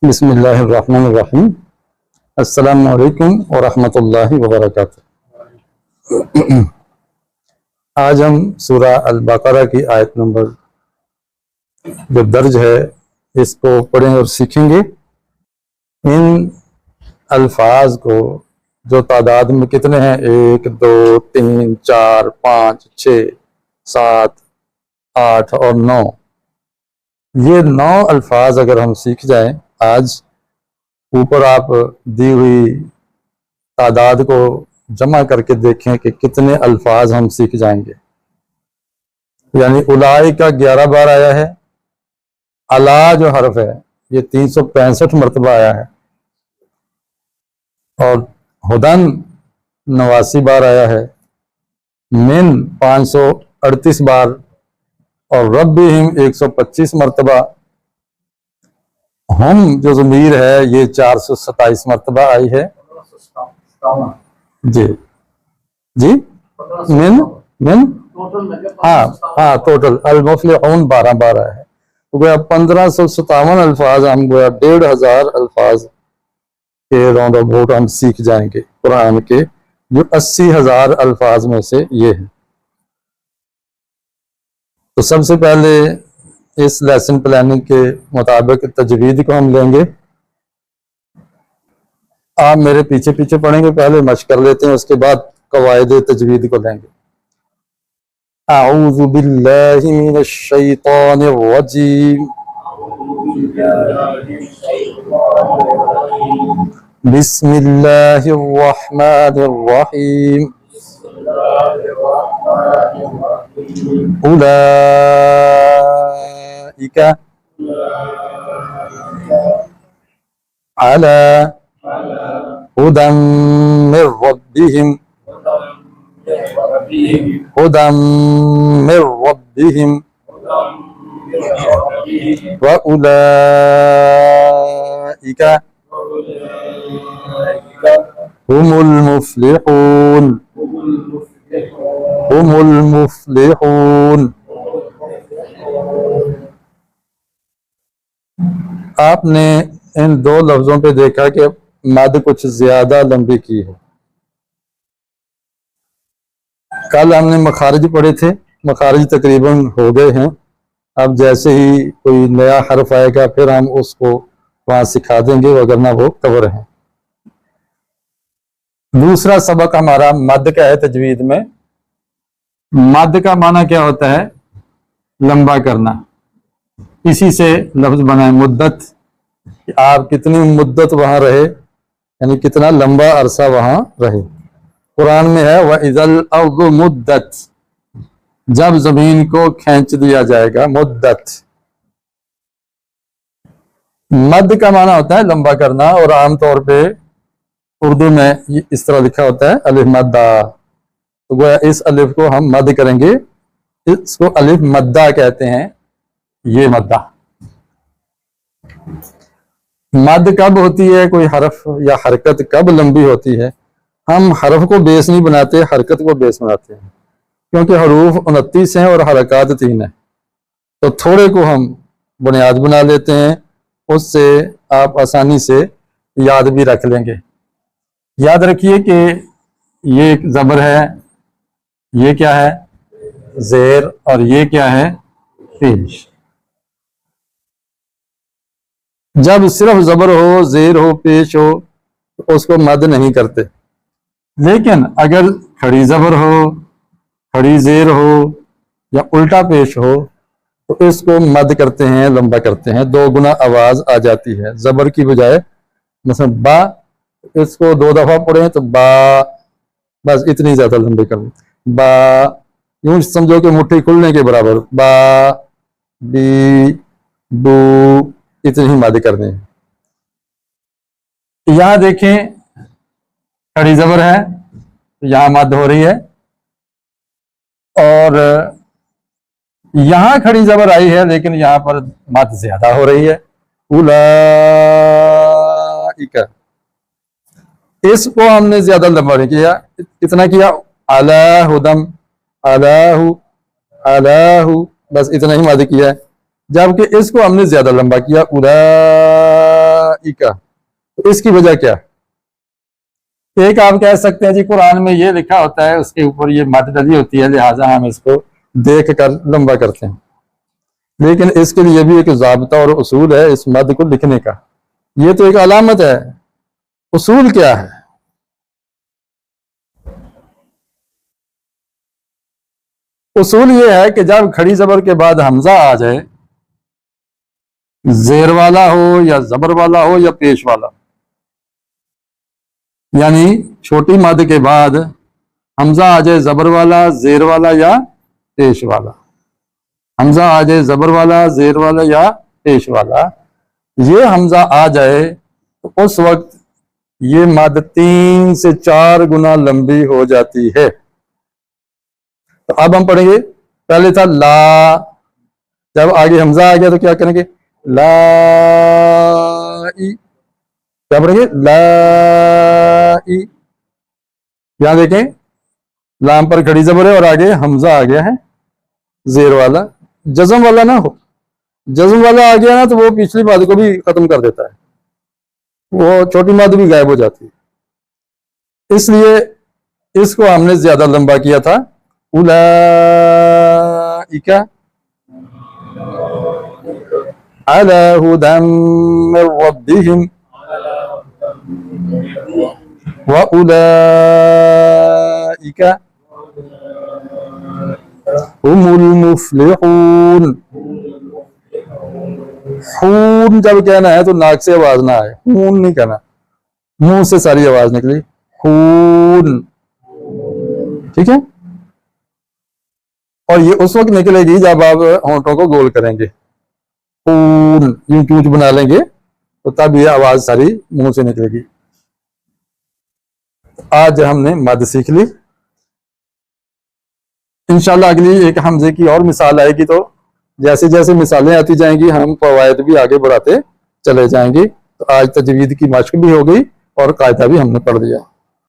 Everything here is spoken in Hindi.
बिस्मिल्लाहिर्रहमानिर्रहीम। अस्सलामु अलैकुम व रहमतुल्लाहि व बरकातुहू। आज हम सूरा अल बकरा की आयत नंबर जो दर्ज है इसको पढ़ें और सीखेंगे। इन अल्फाज को जो तादाद में कितने हैं, 1 2 3 4 5 6 7 8 और 9, ये 9 अल्फाज अगर हम सीख जाएं आज, ऊपर आप दी हुई तादाद को जमा करके देखें कि कितने अल्फाज हम सीख जाएंगे। यानी उलाई का 11 बार आया है, अला जो हर्फ है ये 365 मरतबा आया है, और हुदन 89 बार आया है, मिन 538 बार, और रब्बिहिम 125 मरतबा, हम जो ज़मीर है ये 427 मरतबा आई है। जी जी मिन मिन हाँ टोटल अल-मुफ़्लिहून 12 बार आया है। तो गोया 1557 अल्फाज, हम गोया 1500 अल्फाज के राउंड अबाउट हम सीख जाएंगे कुरान के, जो 80,000 अल्फाज में से ये है। तो सबसे पहले इस लेसन प्लानिंग के मुताबिक तजवीद को हम लेंगे। आप मेरे पीछे पीछे पढ़ेंगे, पहले मश्क कर लेते हैं, उसके बाद कवायद तजवीद को लेंगे। अऊज़ु बिल्लाहि मिनश शैतानिर रजीम, बिस्मिल्लाहिर रहमानिर रहीम, उलाइका अला हुदम मिर रब्बिहिम, हुदम मिर रब्बिहिम व उलाइका हुमुल मुफ्लिहून, हुमुल मुफ्लिहून। आपने इन दो लफ्जों पे देखा कि मद कुछ ज्यादा लंबी की है। कल हमने मखारिज पढ़े थे, मखारिज तकरीबन हो गए हैं। अब जैसे ही कोई नया हर्फ आएगा फिर हम उसको वहां सिखा देंगे, वगरना वो कवर है। दूसरा सबक हमारा मद का है। तजवीद में मद का माना क्या होता है? लंबा करना। इसी से लफ्ज बना है मुद्दत। आप कितनी मुद्दत वहां रहे, यानी कितना लंबा अरसा वहां रहे। कुरान में है व इज़ल अर्ज़ु मुद्दत, जब जमीन को खींच दिया जाएगा। मुद्दत मद का माना होता है लंबा करना, और आमतौर पे उर्दू में इस तरह लिखा होता है अलिफ मद्दा। तो गोया इस अलिफ को हम मद करेंगे, इसको अलिफ मद्दा कहते हैं। ये मद्दा मद कब होती है, कोई हरफ या हरकत कब लंबी होती है? हम हरफ को बेस नहीं बनाते, हरकत को बेस बनाते हैं, क्योंकि हरूफ 29 हैं और हरकत 3 है। तो थोड़े को हम बुनियाद बना लेते हैं, उससे आप आसानी से याद भी रख लेंगे। याद रखिए कि ये एक ज़बर है, ये क्या है? ज़ेर, और ये क्या है? पेश। जब सिर्फ ज़बर हो, ज़ेर हो, पेश हो, तो उसको मद नहीं करते। लेकिन अगर खड़ी ज़बर हो, खड़ी ज़ेर हो, या उल्टा पेश हो, तो इसको मद करते हैं, लंबा करते हैं। 2 गुना आवाज़ आ जाती है ज़बर की बजाय। मतलब बा, इसको 2 दफ़ा पढ़ें तो बा, बस इतनी ज़्यादा लंबी कर बा, यूं समझो कि मुट्ठी खुलने के बराबर। बा, बी, बू, इतनी ही मद करनी है। यहां देखें खड़ी ज़बर है, तो यहां मद हो रही है, और यहां खड़ी ज़बर आई है लेकिन यहां पर मद ज्यादा हो रही है। उलाइका, इसको हमने ज्यादा लंबा नहीं किया, इतना किया अला हुदम, अलाहु, अलाहु, बस इतना ही मद किया है। जबकि इसको हमने ज्यादा लंबा किया, इका, तो इसकी वजह क्या? एक आप कह सकते हैं जी कुरान में ये लिखा होता है, उसके ऊपर ये मद डली होती है, लिहाजा हम इसको देख कर लंबा करते हैं। लेकिन इसके लिए भी एक ज़ाब्ता और उसूल है इस मद को लिखने का। ये तो एक अलामत है, उसूल क्या है? उसूल ये है कि जब खड़ी जबर के बाद हमजा आ जाए, जेर वाला हो या जबर वाला हो या पेश वाला, यानी छोटी मद के बाद हमजा आ जाए जबर वाला, जेर वाला या पेश वाला, हमजा आ जाए जबर वाला, जेर वाला या पेश वाला, ये हमजा आ जाए तो उस वक्त ये मद 3 से 4 गुना लंबी हो जाती है। तो अब हम पढ़ेंगे, पहले था ला, जब आगे हमजा आ गया तो क्या करेंगे? ला ई, क्या पढ़ेंगे? ला ई। यहां देखें लाम पर खड़ी जबर है और आगे हमजा आ गया है जेर वाला, जज़म वाला ना हो, जज़म वाला आ गया ना तो वो पिछली मद को भी खत्म कर देता है, वो छोटी मद भी गायब हो जाती है, इसलिए इसको हमने ज्यादा लंबा किया था। उलाइका अला हुदम मिर रब्बिहिम व उलाइका हुमुल मुफ्लिहून। खून जब कहना है तो नाक से आवाज ना आए, खून नहीं कहना, मुंह से सारी आवाज निकली, खून, ठीक है। और ये उस वक्त निकलेगी जब आप होंठों को गोल करेंगे, खून यूं चूंच बना लेंगे तो तब ये आवाज सारी मुंह से निकलेगी। आज हमने मद सीख ली, इंशाल्लाह अगली एक हमजे की और मिसाल आएगी, तो जैसे जैसे मिसालें आती जाएंगी हम फवायद भी आगे बढ़ाते चले जाएंगे। तो आज तजवीद की मश्क भी हो गई और कायदा भी हमने पढ़ लिया।